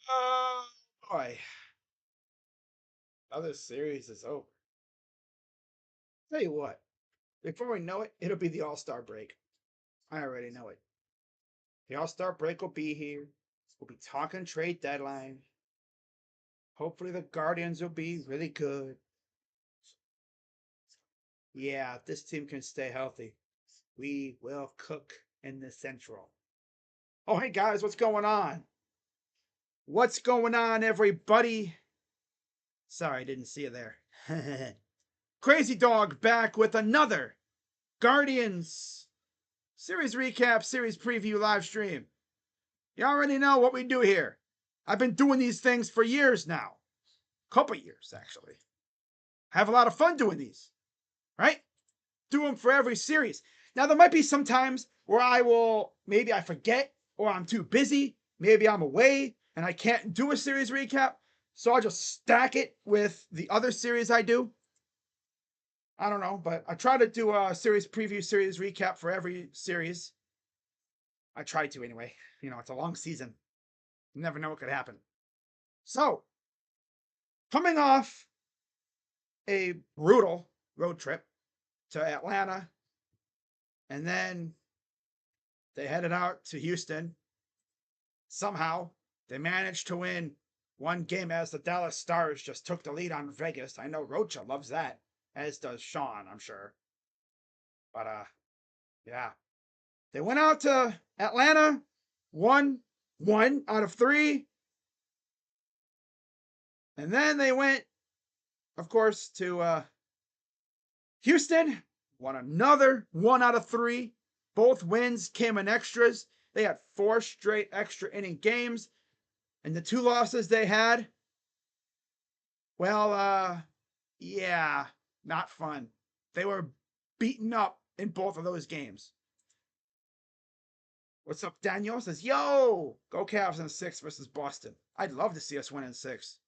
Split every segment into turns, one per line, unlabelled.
Oh boy, other series is over. Tell you what, before we know it, it'll be the All-Star break. I already know it. The All-Star break will be here. We'll be talking trade deadline. Hopefully the Guardians will be really good. Yeah, if this team can stay healthy, we will cook in the Central. Oh, hey guys, what's going on? What's going on, everybody? Sorry, I didn't see you there. Crazy Dog back with another Guardians series recap, series preview live stream. You already know what we do here. I've been doing these things for years now. Couple years, actually. I have a lot of fun doing these, right? Do them for every series. Now, there might be some times where maybe I forget, or I'm too busy, maybe I'm away, and I can't do a series recap, so I'll just stack it with the other series I do. I don't know, but I try to do a series preview, series recap for every series. I try to anyway. You know, it's a long season. You never know what could happen. So, coming off a brutal road trip to Atlanta, and then they headed out to Houston. Somehow, they managed to win one game as the Dallas Stars just took the lead on Vegas. I know Rocha loves that, as does Sean, I'm sure. But, yeah. They went out to Atlanta, won 1 out of 3. And then they went, of course, to Houston, won another 1 out of 3. Both wins came in extras. They had 4 straight extra inning games. And the 2 losses they had, well, yeah, not fun. They were beaten up in both of those games. What's up, Daniel? Says, yo, go Cavs in 6 versus Boston. I'd love to see us win in 6.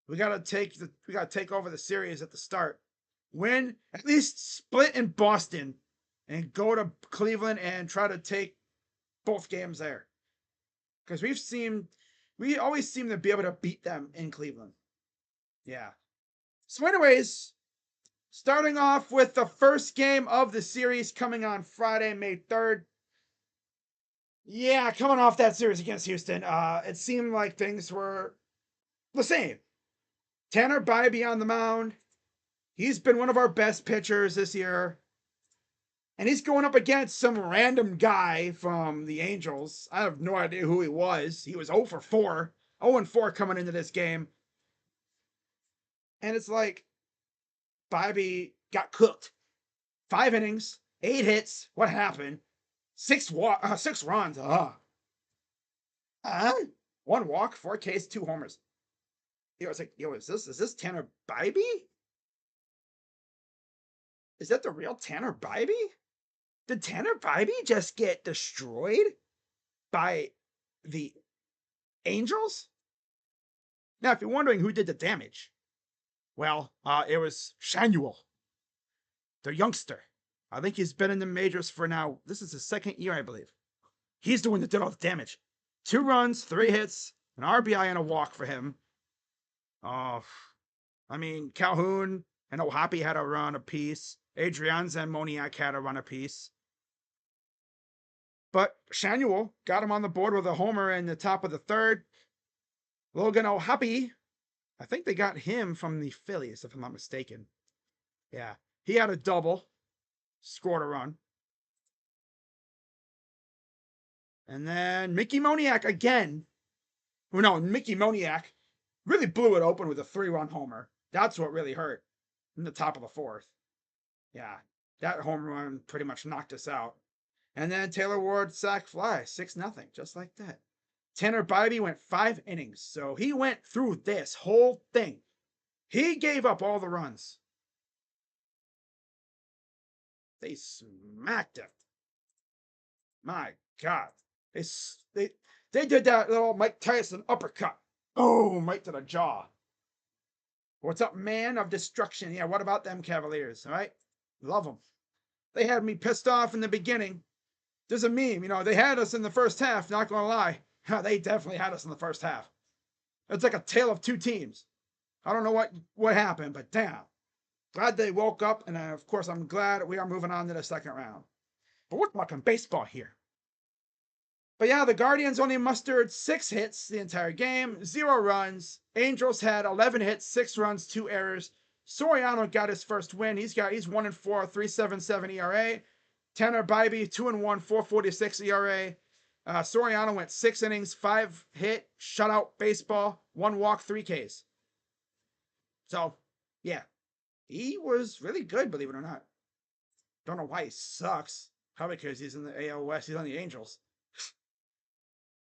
We gotta take over the series at the start. Win, at least split in Boston, and go to Cleveland and try to take both games there. Because we always seem to be able to beat them in Cleveland. Yeah. So, anyways, starting off with the first game of the series coming on Friday, May 3rd. Yeah, coming off that series against Houston, it seemed like things were the same. Tanner Bybee on the mound. He's been one of our best pitchers this year. And he's going up against some random guy from the Angels. I have no idea who he was. He was 0 for 4. 0 and 4 coming into this game. And it's like, Bybee got cooked. 5 innings, 8 hits. What happened? 6 runs. 1 walk, 4 Ks, 2 homers. It was like, is this Tanner Bybee? Is that the real Tanner Bybee? Did Tanner Bybee just get destroyed by the Angels? Now, if you're wondering who did the damage, well, it was Shanuel, the youngster. I think he's been in the majors for now. This is his 2nd year, I believe. He's the one that did all the damage. 2 runs, 3 hits, an RBI, and a walk for him. I mean, Calhoun and O'Hoppe had a run apiece. Adrianza and Moniak had a run apiece. But Shanuel got him on the board with a homer in the top of the 3rd. Logan O'Hoppe, I think they got him from the Phillies, if I'm not mistaken. Yeah, he had a double, scored a run. And then Mickey Moniak again. Well, no, Mickey Moniak really blew it open with a 3-run homer. That's what really hurt in the top of the 4th. Yeah, that home run pretty much knocked us out. And then Taylor Ward sac fly, 6-0, just like that. Tanner Bybee went 5 innings, so he went through this whole thing. He gave up all the runs. They smacked him. My God. They did that little Mike Tyson uppercut. Oh, right to the jaw. What's up, man of destruction? Yeah, what about them Cavaliers, all right? Love them. They had me pissed off in the beginning. There's a meme, you know, they had us in the first half, not gonna lie. They definitely had us in the first half. It's like a tale of two teams. I don't know what happened, but damn. Glad they woke up, and of course, I'm glad we are moving on to the second round. But we're talking baseball here. But yeah, the Guardians only mustered 6 hits the entire game, 0 runs. Angels had 11 hits, 6 runs, 2 errors. Soriano got his first win. He's 1-4, 3.77 ERA. Tanner Bibee 2-1, 4.46 ERA. Soriano went 6 innings, 5 hit, shutout baseball, 1 walk, 3 Ks. So, yeah, he was really good, believe it or not. Don't know why he sucks. Probably because he's in the AL West. He's on the Angels.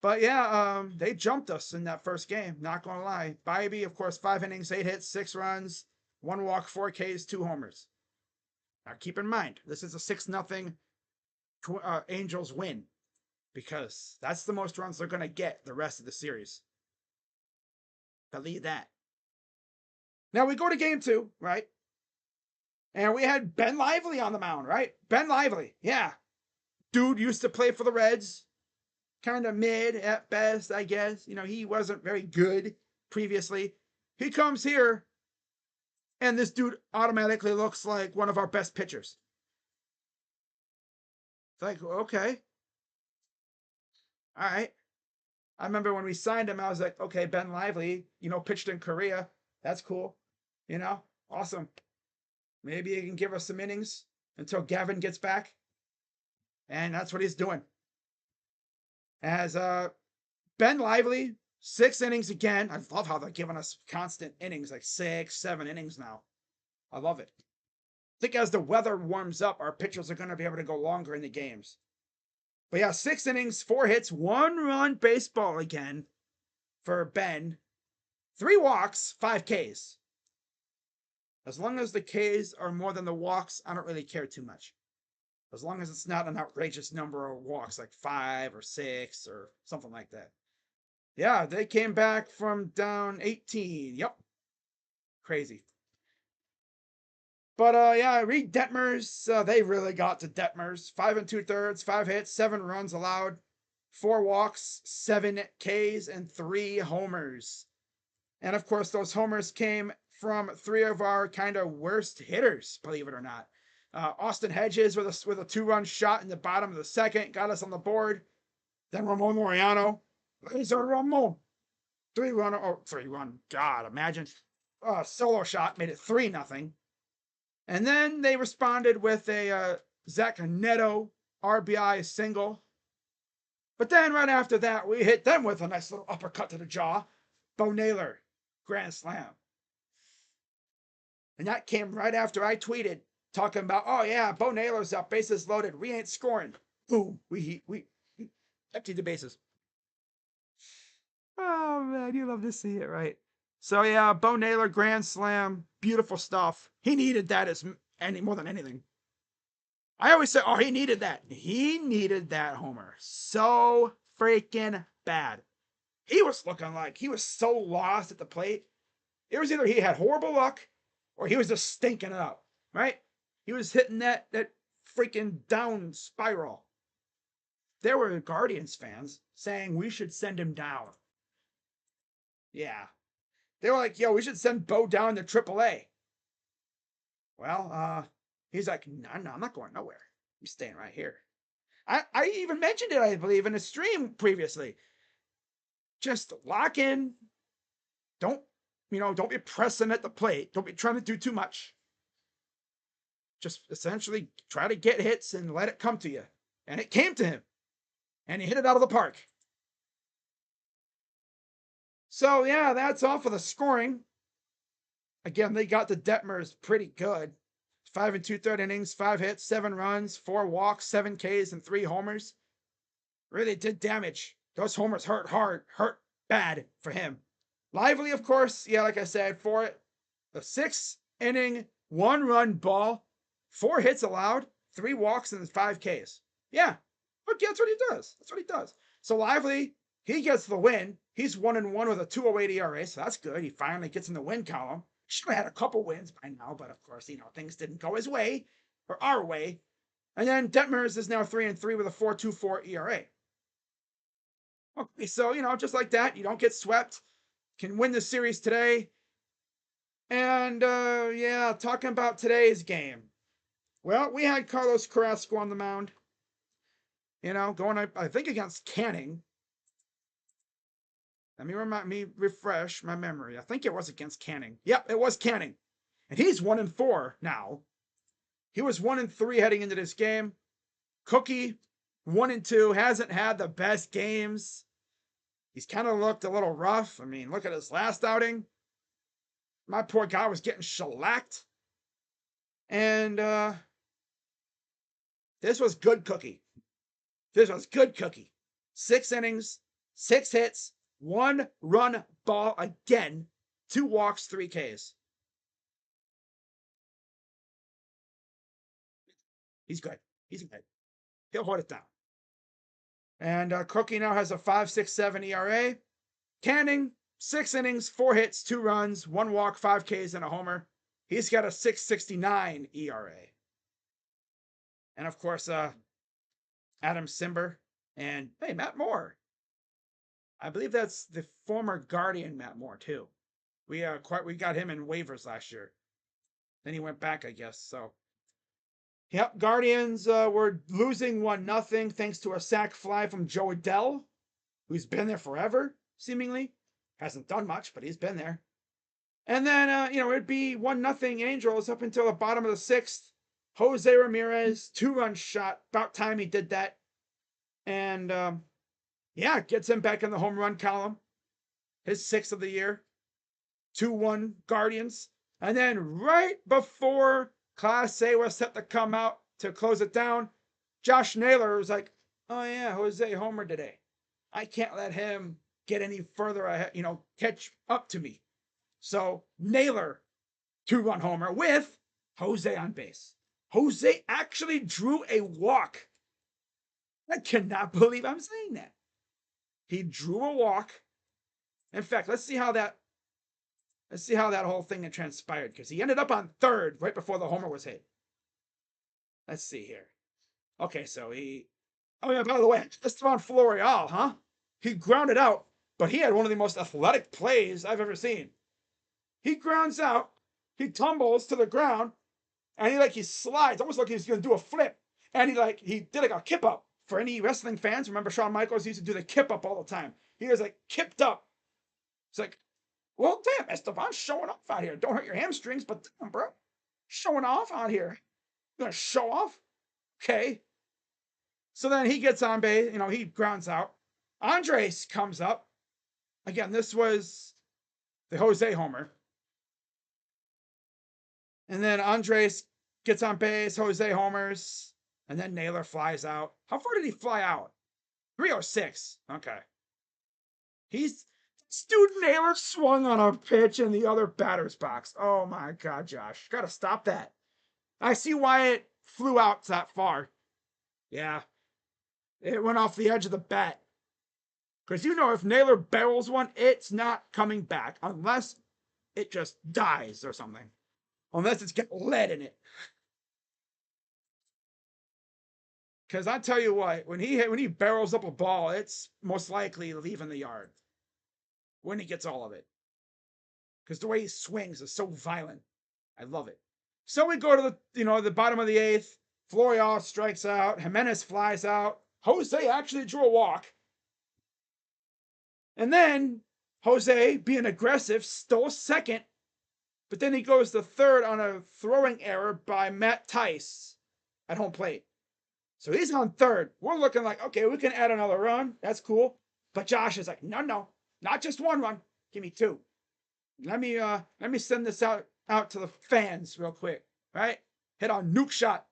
But yeah, they jumped us in that first game. Not gonna lie. Bibee, of course, 5 innings, 8 hits, 6 runs, 1 walk, 4 Ks, 2 homers. Now keep in mind, this is a 6-0 Angels win, because that's the most runs they're gonna get the rest of the series. Believe that. Now we go to game 2, right? And we had Ben Lively on the mound, right? Ben Lively, yeah. Dude used to play for the Reds. Kind of mid at best, I guess. You know, he wasn't very good previously. He comes here, and this dude automatically looks like one of our best pitchers. It's like, okay. All right. I remember when we signed him, I was like, okay, Ben Lively, you know, pitched in Korea. That's cool. You know, awesome. Maybe he can give us some innings until Gavin gets back. And that's what he's doing. As Ben Lively, 6 innings again. I love how they're giving us constant innings, like 6, 7 innings now. I love it. I think as the weather warms up, our pitchers are going to be able to go longer in the games. But yeah, 6 innings, 4 hits, 1 run baseball again for Ben. 3 walks, 5 Ks. As long as the Ks are more than the walks, I don't really care too much. As long as it's not an outrageous number of walks, like 5 or 6 or something like that. Yeah, they came back from down 18. Yep. Crazy. But yeah, Reed Detmers, they really got to Detmers. 5 2/3, 5 hits, 7 runs allowed, 4 walks, 7 Ks, and 3 homers. And of course, those homers came from 3 of our kind of worst hitters, believe it or not. Austin Hedges with a 2-run shot in the bottom of the second got us on the board. Then Ramon Laureano, Laser Ramon, 3-run. God, imagine solo shot made it 3-0. And then they responded with a Zach Neto RBI single. But then right after that, we hit them with a nice little uppercut to the jaw. Bo Naylor, grand slam. And that came right after I tweeted talking about, oh yeah, Bo Naylor's up, bases loaded, we ain't scoring. Boom, we emptied the bases. Oh man, you love to see it, right? So yeah, Bo Naylor, grand slam, beautiful stuff. He needed that as more than anything. I always say, oh, he needed that. He needed that homer so freaking bad. He was looking like he was so lost at the plate. It was either he had horrible luck or he was just stinking it up, right? He was hitting that freaking down spiral. There were Guardians fans saying we should send him down. Yeah. They were like, yo, we should send Bo down to AAA. Well, he's like, no, I'm not going nowhere. I'm staying right here. I even mentioned it, I believe, in a stream previously. Just lock in. Don't be pressing at the plate. Don't be trying to do too much. Just essentially try to get hits and let it come to you. And it came to him. And he hit it out of the park. So, yeah, that's all for the scoring. Again, they got the Detmers pretty good. 5 2/3 innings, 5 hits, 7 runs, 4 walks, 7 Ks, and 3 homers. Really did damage. Those homers hurt hard, hurt bad for him. Lively, of course, yeah, like I said, for it, the 6-inning, 1-run ball, 4 hits allowed, 3 walks, and 5 Ks. Yeah, but that's what he does. That's what he does. So Lively, he gets the win. He's 1-1 with a 2.08 ERA, so that's good. He finally gets in the win column. Should have had a couple wins by now, but of course, things didn't go his way or our way. And then Detmers is now 3-3 with a 4.24 ERA. Okay, so, just like that, you don't get swept. Can win the series today. And, yeah, talking about today's game. Well, we had Carlos Carrasco on the mound. Going, I think, against Canning. Let me refresh my memory. I think it was against Canning. Yep, it was Canning. And he's 1-4 now. He was 1-3 heading into this game. Cookie, 1-2, hasn't had the best games. He's kind of looked a little rough. I mean, look at his last outing. My poor guy was getting shellacked. And this was good Cookie. This was good Cookie. 6 innings, 6 hits, 1 run ball again, 2 walks, 3 Ks. He's good. He's good. He'll hold it down. And Cookie now has a 5.67 ERA. Canning, 6 innings, 4 hits, 2 runs, 1 walk, 5 Ks, and a homer. He's got a 6.69 ERA. And of course, Adam Cimber and Matt Moore. I believe that's the former Guardian Matt Moore too. We got him in waivers last year. Then he went back, I guess. So, yep, Guardians were losing 1-0 thanks to a sac fly from Joe Adell, who's been there forever, seemingly. Hasn't done much, but he's been there. And then, it'd be 1-0 Angels up until the bottom of the 6th. Jose Ramirez, 2-run shot. About time he did that. And, gets him back in the home run column. His 6th of the year. 2-1 Guardians. And then right before Class A was set to come out to close it down, Josh Naylor was like, oh yeah, Jose homer today. I can't let him get any further ahead, catch up to me. So Naylor, 2-run homer with Jose on base. Jose actually drew a walk. I cannot believe I'm saying that. He drew a walk. In fact, let's see how that whole thing had transpired, because he ended up on third right before the homer was hit. Let's see here. Okay, so oh yeah, by the way, Estevan Florial, huh? He grounded out, but he had one of the most athletic plays I've ever seen. He grounds out, he tumbles to the ground, and he slides, almost like he's gonna do a flip. And he did a kip up. For any wrestling fans, remember Shawn Michaels used to do the kip up all the time. He was kipped up. It's like, well, damn, Estevan's showing off out here. Don't hurt your hamstrings, but damn, bro, showing off out here. You gonna show off? Okay. So then he gets on base, he grounds out. Andres comes up. Again, this was the Jose homer. And then Andres gets on base, Jose homers, and then Naylor flies out. How far did he fly out? 306. Okay. Dude, Naylor swung on a pitch in the other batter's box. Oh my God, Josh. Gotta stop that. I see why it flew out that far. Yeah. It went off the edge of the bat. Because if Naylor barrels one, it's not coming back unless it just dies or something. Unless it's got lead in it. Because I tell you what, when he barrels up a ball, it's most likely leaving the yard. When he gets all of it. Because the way he swings is so violent. I love it. So we go to the bottom of the 8th. Florial strikes out. Jimenez flies out. Jose actually drew a walk. And then Jose, being aggressive, stole second. But then he goes to third on a throwing error by Matt Tice at home plate. So he's on third. We're looking like, okay, we can add another run. That's cool. But Josh is like, no, not just 1 run. Give me 2. Let me send this out to the fans real quick. Right? Hit on nuke shot.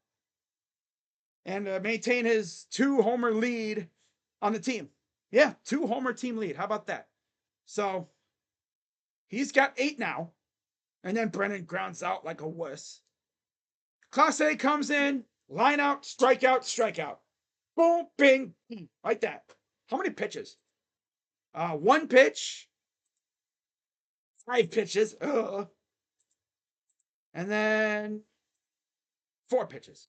And maintain his 2-homer lead on the team. Yeah, 2-homer team lead. How about that? So he's got 8 now. And then Brennan grounds out like a wuss. Class A comes in, line out, strikeout. Boom, bing, like that. How many pitches? 1 pitch. 5 pitches. And then 4 pitches.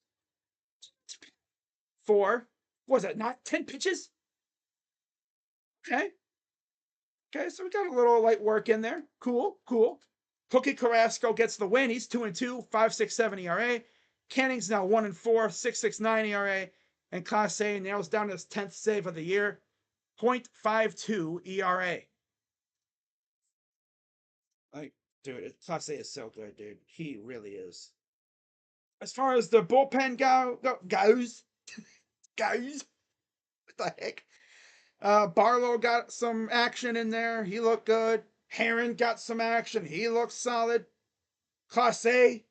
for, what was that, not 10 pitches? Okay. Okay, so we got a little light work in there. Cool, cool. Cookie Carrasco gets the win. He's 2-2, 5.67 ERA. Canning's now 1-4, 6.69 ERA. And Clase nails down his 10th save of the year, 0.52 ERA. Like, dude, Clase is so good, dude. He really is. As far as the bullpen goes, what the heck? Barlow got some action in there. He looked good. Heron got some action. He looked solid. Clase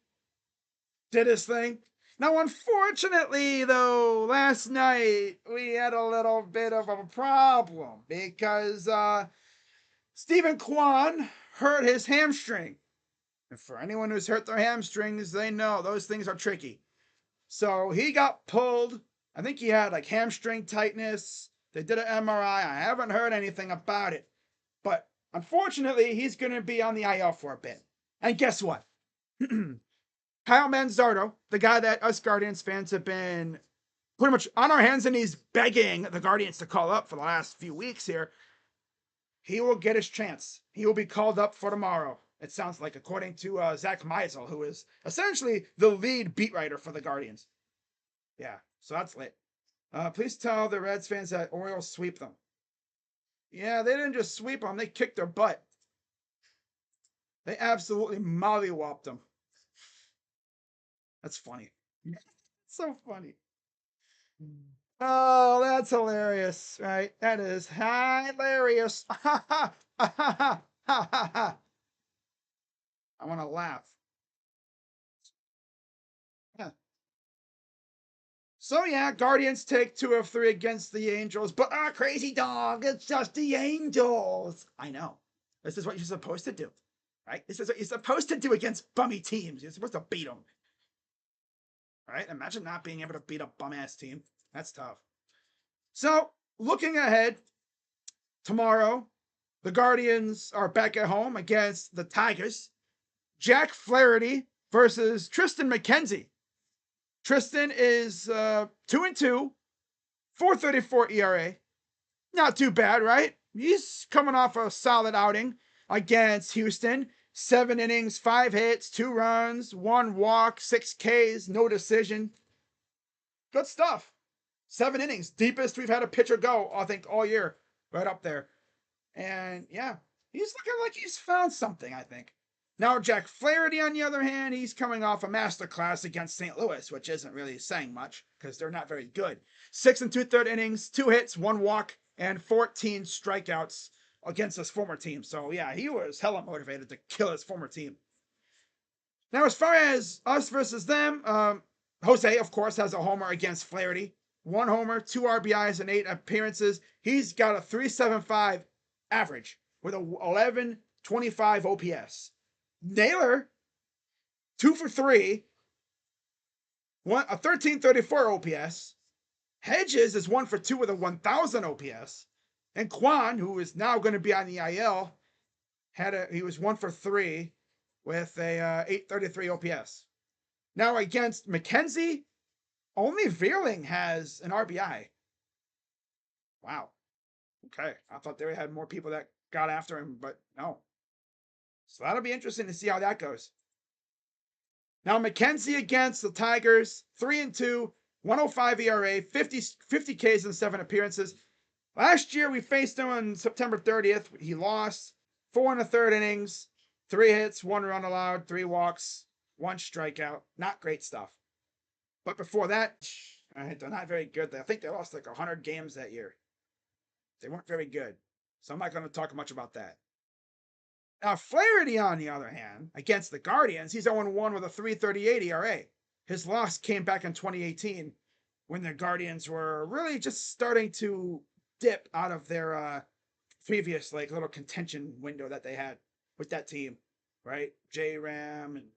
did his thing. Now, unfortunately, though, last night we had a little bit of a problem because Stephen Kwan hurt his hamstring. And for anyone who's hurt their hamstrings, they know those things are tricky. So he got pulled. I think he had like hamstring tightness. They did an MRI. I haven't heard anything about it. But unfortunately, he's going to be on the IL for a bit. And guess what? Kyle Manzardo, the guy that us Guardians fans have been pretty much on our hands and knees begging the Guardians to call up for the last few weeks here, he will get his chance. He will be called up for tomorrow. It sounds like, according to Zach Meisel, who is essentially the lead beat writer for the Guardians. Yeah, so that's lit. Please tell the Reds fans that Orioles sweep them. Yeah, they didn't just sweep them, they kicked their butt. They absolutely mollywopped them. That's funny. So funny. Oh, that's hilarious, right? That is hilarious. I want to laugh. Yeah. So yeah, Guardians take 2 of 3 against the Angels, but crazy dog, it's just the Angels. I know. This is what you're supposed to do, right? This is what you're supposed to do against bummy teams. You're supposed to beat them. Right? Imagine not being able to beat a bum-ass team. That's tough. So, looking ahead, tomorrow, the Guardians are back at home against the Tigers. Jack Flaherty versus Triston McKenzie. Triston is 2-2, 4.34 ERA. Not too bad, right? He's coming off a solid outing against Houston. 7 innings, 5 hits, 2 runs, 1 walk, 6 Ks, no decision. Good stuff. 7 innings, deepest we've had a pitcher go, I think, all year. Right up there. And yeah, he's looking like he's found something, I think. Now, Jack Flaherty, on the other hand, he's coming off a masterclass against St. Louis, which isn't really saying much because they're not very good. 6 2/3 innings, 2 hits, 1 walk, and 14 strikeouts against his former team. So yeah, he was hella motivated to kill his former team. Now, as far as us versus them, Jose, of course, has a homer against Flaherty. 1 homer, 2 RBIs, and 8 appearances. He's got a 3.75 average with a 11.25 OPS. Naylor, 2 for 3, a 13.34 OPS. Hedges is 1 for 2 with a 1,000 OPS. And Kwan, who is now going to be on the IL, he was 1 for 3 with a 8.33 OPS. Now against McKenzie, only Veerling has an RBI. Wow. Okay. I thought they had more people that got after him, but no. So that'll be interesting to see how that goes. Now McKenzie against the Tigers, 3-2, 105 ERA, 50 Ks and 7 appearances. Last year we faced him on September 30th. He lost 4 1/3 innings, 3 hits, 1 run allowed, 3 walks, 1 strikeout. Not great stuff. But before that, they're not very good. I think they lost like 100 games that year. They weren't very good. So I'm not going to talk much about that. Now, Flaherty, on the other hand, against the Guardians, he's 0-1 with a 3.38 ERA. His loss came back in 2018 when the Guardians were really just starting to dip out of their previous like little contention window that they had with that team, right? J-Ram and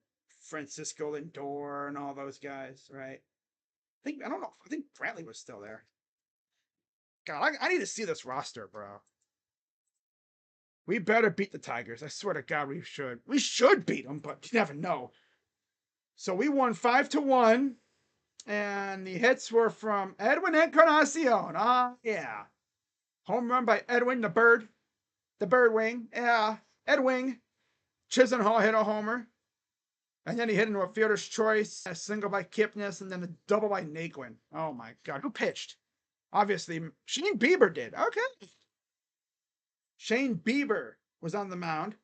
Francisco Lindor and all those guys, right? I think Brantley was still there. God, I need to see this roster, bro. We better beat the Tigers. I swear to God, we should. We should beat them, but you never know. So we won 5-1 And the hits were from Edwin Encarnacion. Yeah. Home run by Edwin, the bird. The bird wing. Yeah. Edwin. Chisenhall hit a homer. And then he hit into a fielder's choice, a single by Kipnis, and then a double by Naquin. Oh my God. Who pitched? Obviously, Shane Bieber did. Okay. Shane Bieber was on the mound.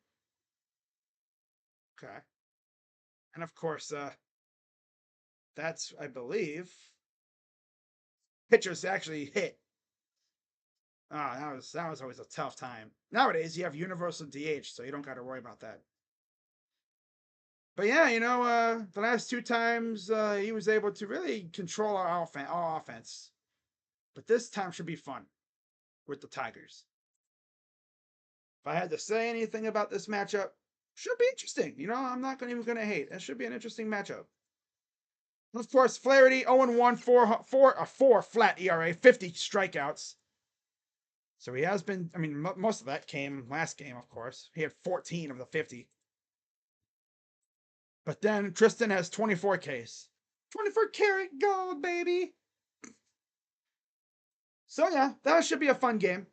Okay. And of course, that's, I believe, pitchers actually hit. That was always a tough time. Nowadays, you have universal DH, so you don't got to worry about that. But yeah, the last two times he was able to really control our offense. But this time should be fun with the Tigers. If I had to say anything about this matchup, should be interesting. I'm not even going to hate. It should be an interesting matchup. Of course, Flaherty 0-1, 4 flat ERA, 50 strikeouts. So he has been, most of that came last game, of course. He had 14 of the 50. But then Tristan has 24 Ks. 24 karat gold, baby. So yeah, that should be a fun game.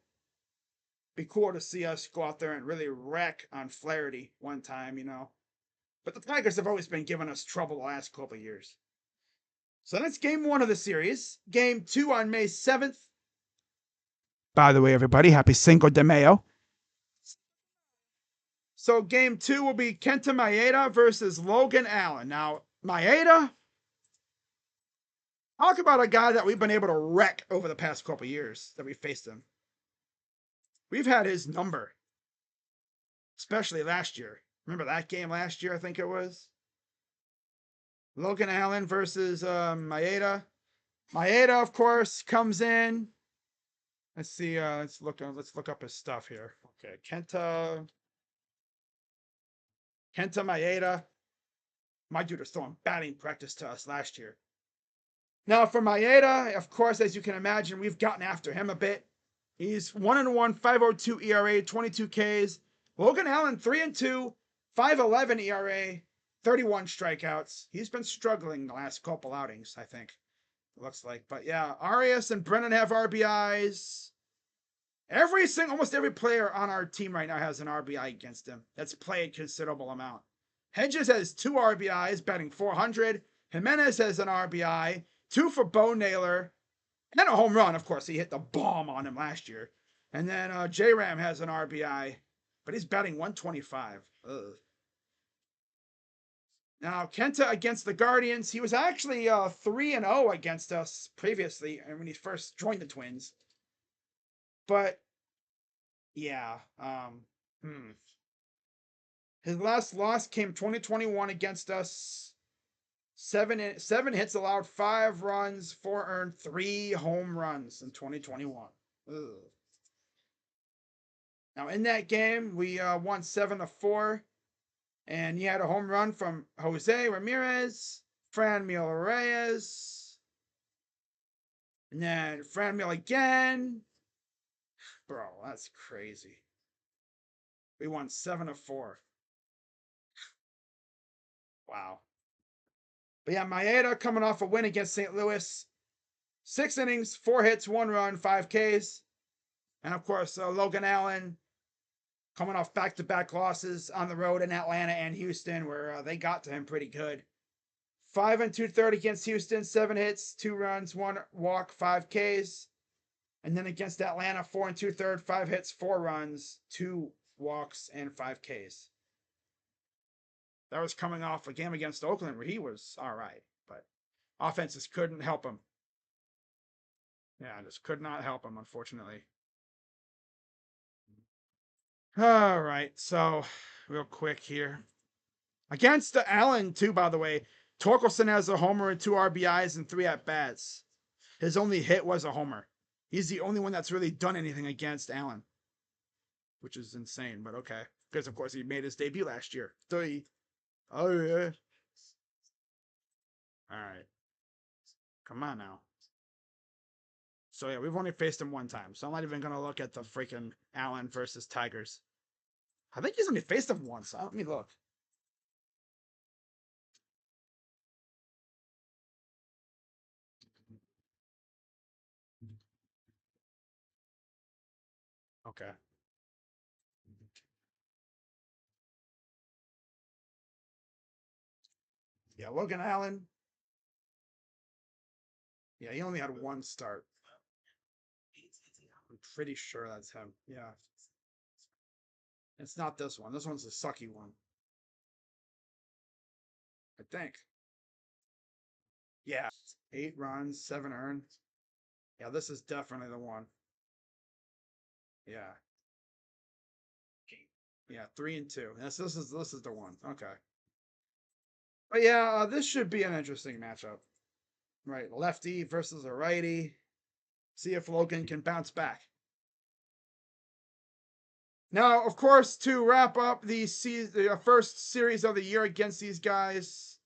Be cool to see us go out there and really wreck on Flaherty one time, But the Tigers have always been giving us trouble the last couple of years. So that's game 1 of the series. Game 2 on May 7th. By the way, everybody, happy Cinco de Mayo. So game 2 will be Kenta Maeda versus Logan Allen. Now, Maeda, talk about a guy that we've been able to wreck over the past couple of years that we faced him. We've had his number, especially last year. Remember that game last year, I think it was? Logan Allen versus Maeda. Maeda, of course, comes in. Let's see. Let's look up his stuff here. Okay, Kenta Maeda. My dude was throwing batting practice to us last year. Now for Maeda, of course, as you can imagine, we've gotten after him a bit. He's 1-1, 5.02 ERA, 22 Ks. Logan Allen 3-2, 5.11 ERA, 31 strikeouts. He's been struggling the last couple outings, I think. It looks like. But yeah, Arias and Brennan have RBIs. Almost every player on our team right now has an RBI against him. That's played considerable amount. Hedges has 2 RBIs, batting .400. Jimenez has an RBI, 2 for Bo Naylor, and a home run. Of course, he hit the bomb on him last year. And then J-Ram has an RBI, but he's batting .125. Ugh. Now, Kenta against the Guardians, he was actually 3-0 against us previously when he first joined the Twins. But, yeah, his last loss came 2021 against us. 7 hits allowed, 5 runs, 4 earned, 3 home runs in 2021. Ugh. Now in that game, we won 7-4, and he had a home run from Jose Ramirez, Franmil Reyes, and then Franmil again. Bro, that's crazy. We won 7-4. Wow. But yeah, Maeda coming off a win against St. Louis. 6 innings, 4 hits, 1 run, 5 Ks. And of course, Logan Allen coming off back-to-back losses on the road in Atlanta and Houston, where they got to him pretty good. 5 2/3 against Houston, 7 hits, 2 runs, 1 walk, 5 Ks. And then against Atlanta, 4 2/3, 5 hits, 4 runs, 2 walks, and 5 Ks. That was coming off a game against Oakland where he was all right, but offenses couldn't help him. Yeah, just could not help him, unfortunately. All right, so real quick here. Against Allen, too, by the way, Torkelson has a homer and 2 RBIs and 3 at-bats. His only hit was a homer. He's the only one that's really done anything against Allen, which is insane, but okay. Because, of course, he made his debut last year. 3. Oh, yeah. All right. Come on now. So, yeah, we've only faced him 1 time, so I'm not even going to look at the freaking Allen versus Tigers. I think he's only faced him once. Let me look. Okay. Yeah, Logan Allen. Yeah, he only had one start. I'm pretty sure that's him. Yeah. It's not this one. This one's the sucky one. I think. Yeah. 8 runs, 7 earned. Yeah, this is definitely the one. Yeah. Yeah, 3 and 2. This is the one. Okay. But yeah, this should be an interesting matchup. Right, lefty versus a righty. See if Logan can bounce back. Now, of course, to wrap up the first series of the year against these guys.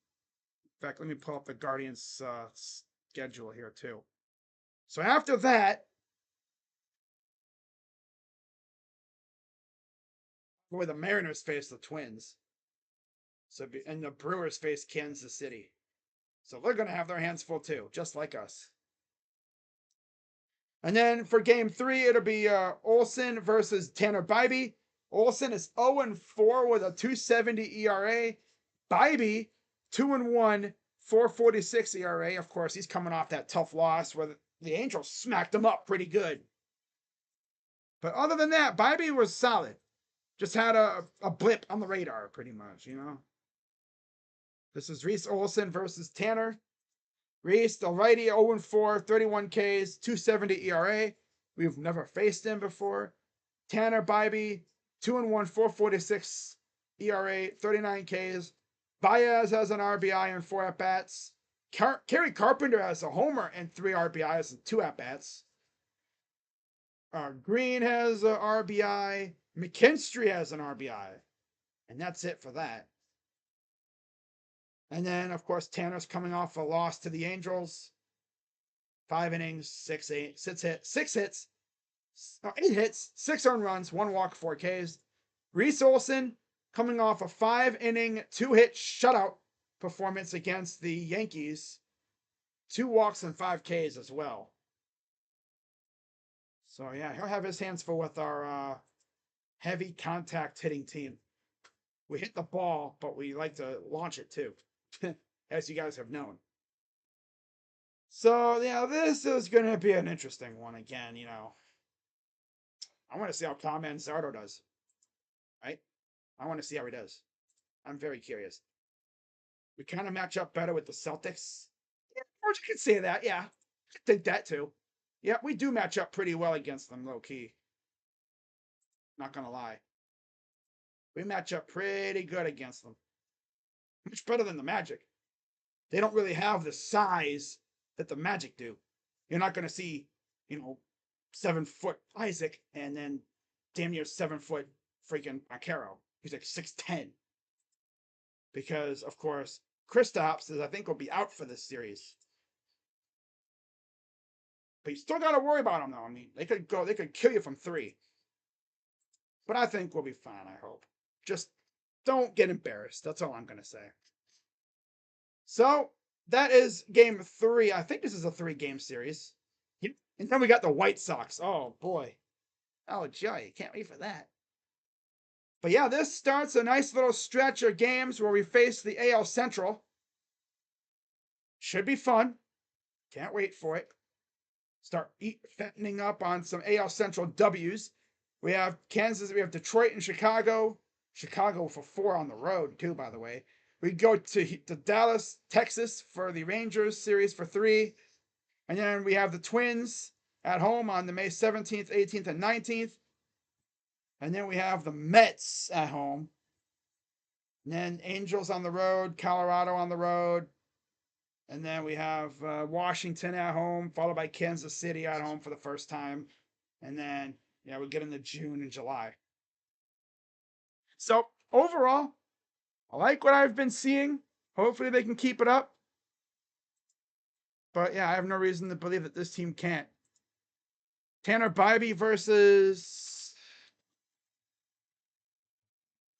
In fact, let me pull up the Guardians schedule here too. So after that, boy, the Mariners face the Twins. And the Brewers face Kansas City. So they're going to have their hands full too, just like us. And then for game 3, it'll be Olson versus Tanner Bibee. Olson is 0-4 with a 2.70 ERA. Bibee 2-1, 4.46 ERA. Of course, he's coming off that tough loss where the Angels smacked him up pretty good. But other than that, Bibee was solid. Just had a blip on the radar, pretty much, you know. This is Reese Olson versus Tanner. Reese, the righty, 0-4, 31 Ks, 2.70 ERA. We've never faced him before. Tanner Bibee, 2-1, 4.46 ERA, 39 Ks. Baez has an RBI and 4 at-bats. Kerry Carpenter has a homer and 3 RBIs and 2 at-bats. Green has an RBI. McKinstry has an RBI. And that's it for that. And then, of course, Tanner's coming off a loss to the Angels. 5 innings, 8 hits, 6 earned runs, 1 walk, 4 Ks. Reese Olson coming off a 5-inning, 2-hit shutout performance against the Yankees. 2 walks and 5 Ks as well. So yeah, he'll have his hands full with our heavy contact hitting team. We hit the ball, but we like to launch it too, as you guys have known. So yeah, this is going to be an interesting one again, you know. I want to see how Tom Manzardo does. Right? I want to see how he does. I'm very curious. We kind of match up better with the Celtics. Yeah, or you could say that. Yeah, I think that too. Yeah, we do match up pretty well against them, low key. Not gonna lie. We match up pretty good against them. Much better than the Magic. They don't really have the size that the Magic do. You're not gonna see, 7-foot Isaac and then damn near 7-foot freaking Acaro. He's like 6'10". Because, of course, Kristaps I think will be out for this series. But you still gotta worry about them though. I mean, they could kill you from 3. But I think we'll be fine, I hope. Just don't get embarrassed. That's all I'm gonna say. So that is game 3. I think this is a 3-game series. And then we got the White Sox. Oh boy. Oh joy, can't wait for that. But yeah, this starts a nice little stretch of games where we face the AL Central. Should be fun. Can't wait for it. Start fattening up on some AL Central W's. We have Kansas, we have Detroit and Chicago. Chicago for 4 on the road, too, by the way. We go to Dallas, Texas for the Rangers series for 3. And then we have the Twins at home on the May 17th, 18th, and 19th. And then we have the Mets at home. And then Angels on the road, Colorado on the road. And then we have Washington at home, followed by Kansas City at home for the first time. And then, yeah, we get into June and July. So, overall, I like what I've been seeing. Hopefully they can keep it up. But, yeah, I have no reason to believe that this team can't. Tanner Bibee versus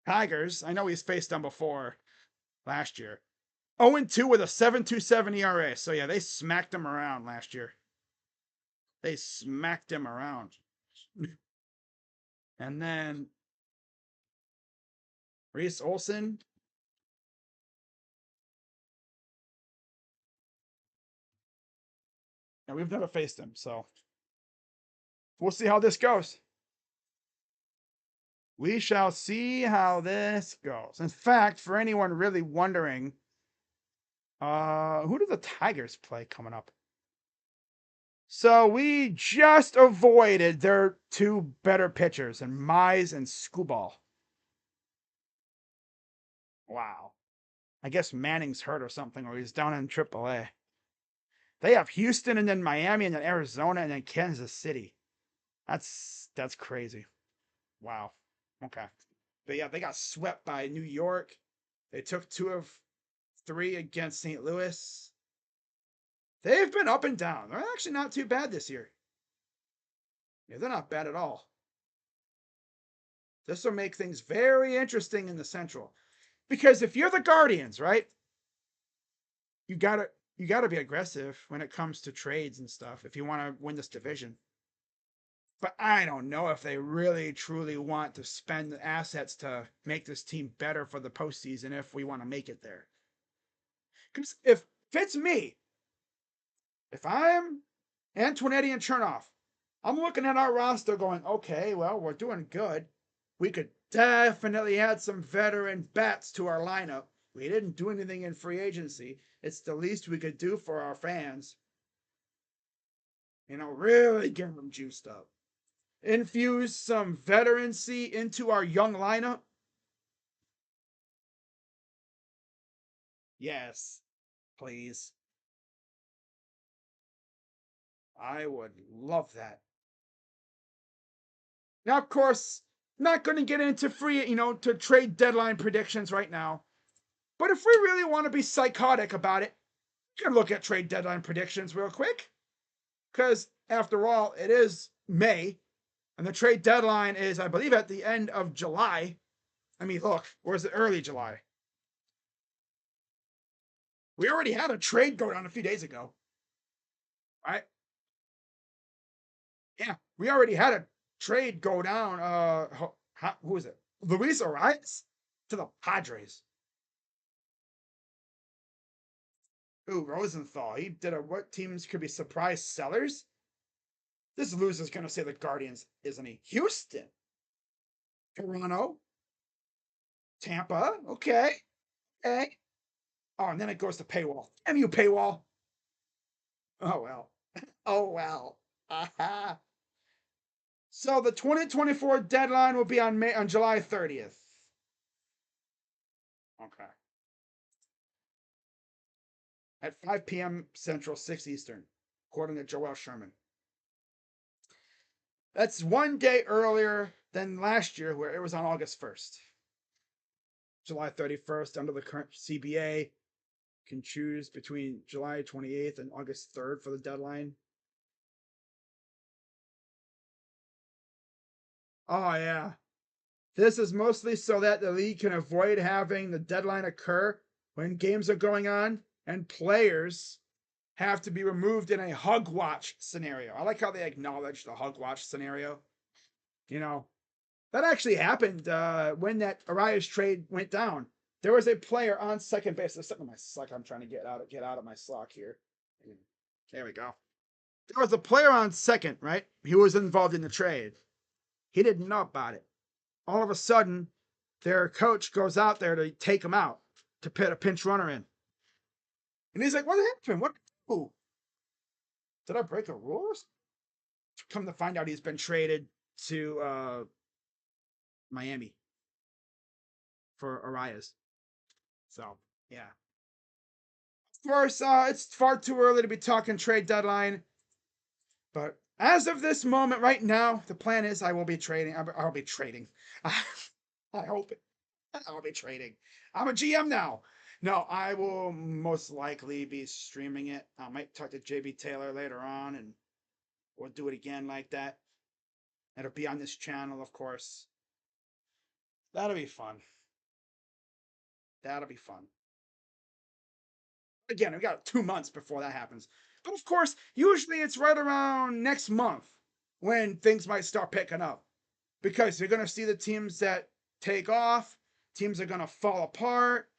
Tigers. I know he's faced them before last year. 0-2 with a 7.27 ERA. So, yeah, they smacked him around last year. They smacked him around. And then Reese Olson. And we've never faced him, so we'll see how this goes. We shall see how this goes. In fact, for anyone really wondering, who do the Tigers play coming up? So we just avoided their two better pitchers, and Mize and Skubal. Wow. I guess Manning's hurt or something, or he's down in AAA. They have Houston and then Miami and then Arizona and then Kansas City. That's crazy. Wow. Okay. But yeah, they got swept by New York. They took 2 of 3 against St. Louis. They've been up and down. They're actually not too bad this year. Yeah, they're not bad at all. This will make things very interesting in the Central. Because if you're the Guardians, right? You gotta be aggressive when it comes to trades and stuff if you want to win this division. But I don't know if they really truly want to spend the assets to make this team better for the postseason if we want to make it there. Because if it's me, if I'm Antonetti and Chernoff, I'm looking at our roster going, okay, well, we're doing good. We could definitely add some veteran bats to our lineup. We didn't do anything in free agency. It's the least we could do for our fans. Really get them juiced up. Infuse some veterancy into our young lineup. Yes, please. I would love that. Now, of course, not going to get into to trade deadline predictions right now. But if we really want to be psychotic about it, we can look at trade deadline predictions real quick. Because, after all, it is May. And the trade deadline is, I believe, at the end of July. I mean, look, or is it early July? We already had a trade go down a few days ago. Right? Yeah, we already had a trade go down. Who is it? Luis Arias to the Padres. Ooh, Rosenthal. He did what teams could be surprise sellers? This loser's going to say the Guardians, isn't he? Houston. Toronto. Tampa. Okay. Okay. Oh, and then it goes to paywall. Damn you, paywall. Oh, well. Oh, well. Aha. So the 2024 deadline will be on July 30th. Okay. At 5 p.m. Central, 6 Eastern, according to Joel Sherman. That's one day earlier than last year, where it was on August 1st. July 31st, under the current CBA, can choose between July 28th and August 3rd for the deadline. Oh, yeah. This is mostly so that the league can avoid having the deadline occur when games are going on and players have to be removed in a hug watch scenario. I like how they acknowledge the hug watch scenario. That actually happened when that Arias trade went down. There was a player on second base. There's something in my Slack I'm trying to get out of my Slack here. There we go. There was a player on second, right? He was involved in the trade. He didn't know about it. All of a sudden, their coach goes out there to take him out, to put a pinch runner in. And he's like, what happened? What? Ooh. Did I break the rules? Come to find out, he's been traded to Miami for Arias. So, yeah. Of course, it's far too early to be talking trade deadline. But as of this moment right now, the plan is I will be trading. I'll be trading. I hope it. I'll be trading. I'm a GM now. No, I will most likely be streaming it. I might talk to JB Taylor later on, and we'll do it again like that. It'll be on this channel, of course. That'll be fun. That'll be fun. Again, we got 2 months before that happens. But of course, usually it's right around next month when things might start picking up. because you're going to see the teams that take off, teams are going to fall apart,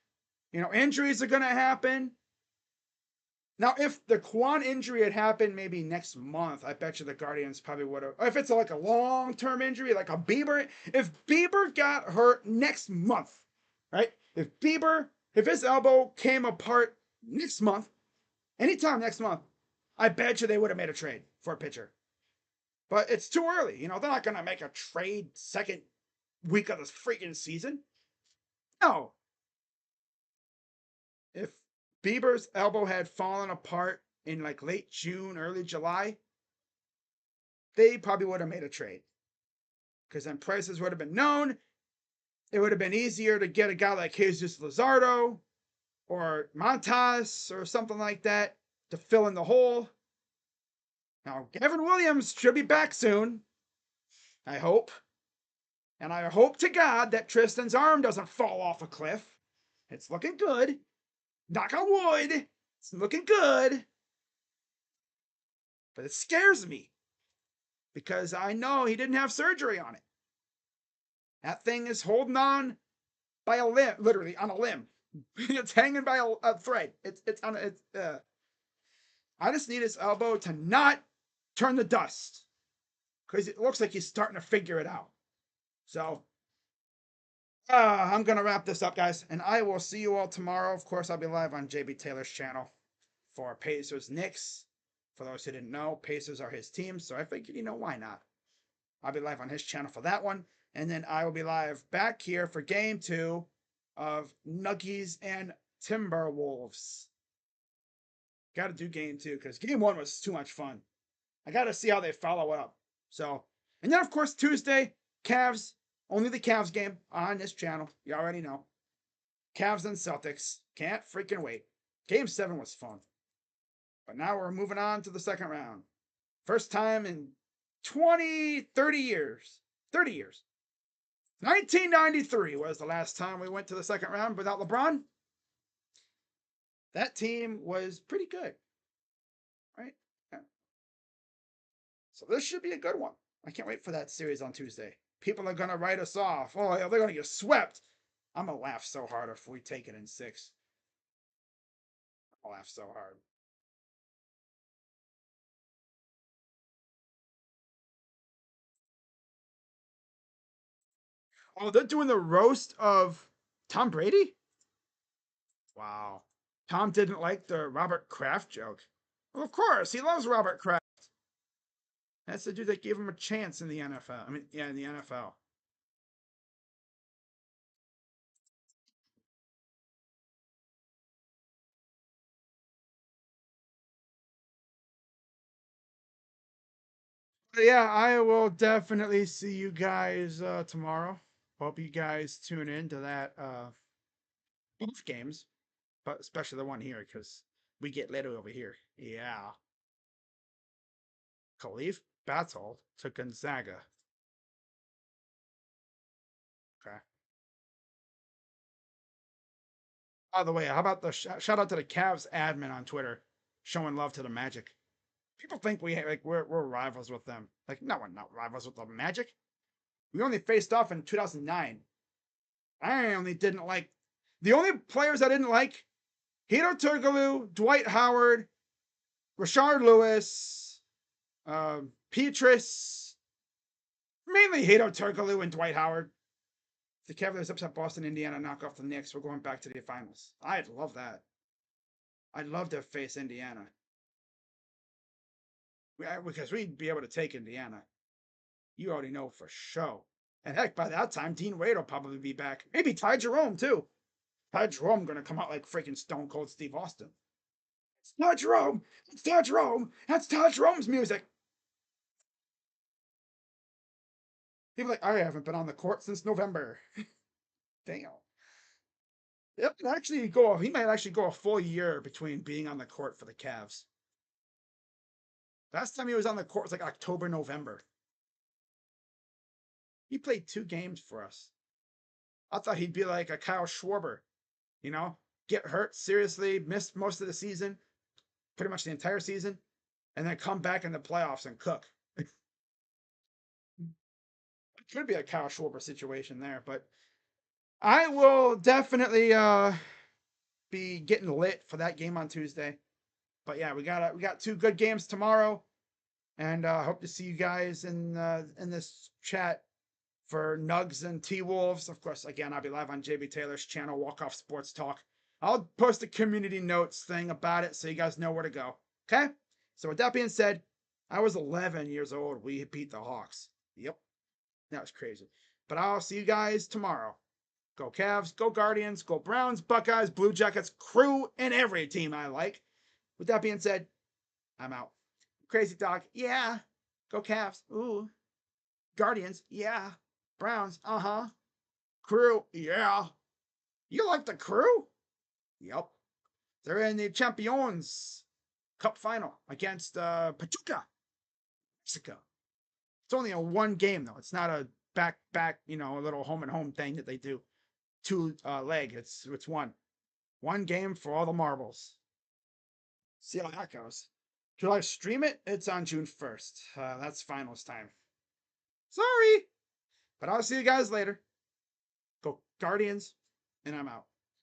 injuries are going to happen. Now, if the Kwon injury had happened maybe next month, I bet you the Guardians probably would have. If it's like a long-term injury, like a Bieber, if Bieber got hurt next month, right? If his elbow came apart next month, anytime next month, I bet you they would have made a trade for a pitcher. But it's too early. They're not going to make a trade second week of this freaking season. No. If Bieber's elbow had fallen apart in like late June, early July, they probably would have made a trade. Because then prices would have been known. It would have been easier to get a guy like Jesus Luzardo or Montas or something like that to fill in the hole. Now, Gavin Williams should be back soon. I hope. And I hope to God that Tristan's arm doesn't fall off a cliff. It's looking good. Knock on wood. It's looking good. But it scares me. Because I know he didn't have surgery on it. That thing is holding on by a limb, literally on a limb. It's hanging by a thread. I just need his elbow to not turn the dust. Because it looks like he's starting to figure it out. So, I'm going to wrap this up, guys. And I will see you all tomorrow. Of course, I'll be live on JB Taylor's channel for Pacers Knicks. For those who didn't know, Pacers are his team. So I figured, why not? I'll be live on his channel for that one. And then I will be live back here for Game 2 of Nuggies and Timberwolves. Got to do Game 2 because Game 1 was too much fun. I got to see how they follow it up. So, and then, of course, Tuesday, Cavs. Only the Cavs game on this channel. You already know. Cavs and Celtics. Can't freaking wait. Game 7 was fun. But now we're moving on to the second round. First time in 30 years. 30 years. 1993 was the last time we went to the second round without LeBron. That team was pretty good. Right? Yeah. So this should be a good one. I can't wait for that series on Tuesday. People are going to write us off. Oh, they're going to get swept. I'm going to laugh so hard if we take it in 6. I'll laugh so hard. Oh, they're doing the roast of Tom Brady? Wow. Tom didn't like the Robert Kraft joke. Well, of course, he loves Robert Kraft. That's the dude that gave him a chance in the NFL. In the NFL. But yeah, I will definitely see you guys tomorrow. Hope you guys tune in to that both games, but especially the one here because we get lit over here. Yeah. Khalif Battle to Gonzaga. Okay. By the way, how about the shout out to the Cavs admin on Twitter showing love to the Magic? People think we're rivals with them. Like, no, we're not rivals with the Magic. We only faced off in 2009. I only didn't like the only players I didn't like: Hedo Turkoglu, Dwight Howard, Rashard Lewis, Petrus. Mainly Hedo Turkoglu and Dwight Howard. The Cavaliers upset Boston, Indiana, knock off the Knicks. We're going back to the finals. I'd love that. I'd love to face Indiana. Because we'd be able to take Indiana. You already know for sure. And heck, by that time, Dean Wade will probably be back. Maybe Ty Jerome, too. Ty Jerome going to come out like freaking Stone Cold Steve Austin. It's Ty Jerome. It's Ty Jerome. That's Ty Jerome's music. People like, I haven't been on the court since November. Damn. He might actually go a full year between being on the court for the Cavs. Last time he was on the court was like October, November. He played 2 games for us. I thought he'd be like a Kyle Schwarber, get hurt seriously, miss most of the season, pretty much the entire season, and then come back in the playoffs and cook. Could be a Kyle Schwarber situation there, but I will definitely be getting lit for that game on Tuesday. But yeah, we got two good games tomorrow, and hope to see you guys in this chat for Nugs and T Wolves. Of course, again, I'll be live on JB Taylor's channel, Walk Off Sports Talk. I'll post a community notes thing about it so you guys know where to go. Okay? So with that being said, I was 11 years old. We beat the Hawks. Yep. That was crazy. But I'll see you guys tomorrow. Go Cavs, go Guardians, go Browns, Buckeyes, Blue Jackets, Crew, and every team I like. With that being said, I'm out. Crazy Dog, yeah. Go Cavs, ooh. Guardians, yeah. Browns, uh-huh. Crew, yeah. You like the Crew? Yep. They're in the Champions Cup final against Pachuca, Mexico. It's only a one game though. It's not a back, a little home and home thing that they do. Two leg. It's one game for all the marbles. See how that goes. Should I stream it? It's on June 1st. That's finals time. Sorry, but I'll see you guys later. Go Guardians, and I'm out.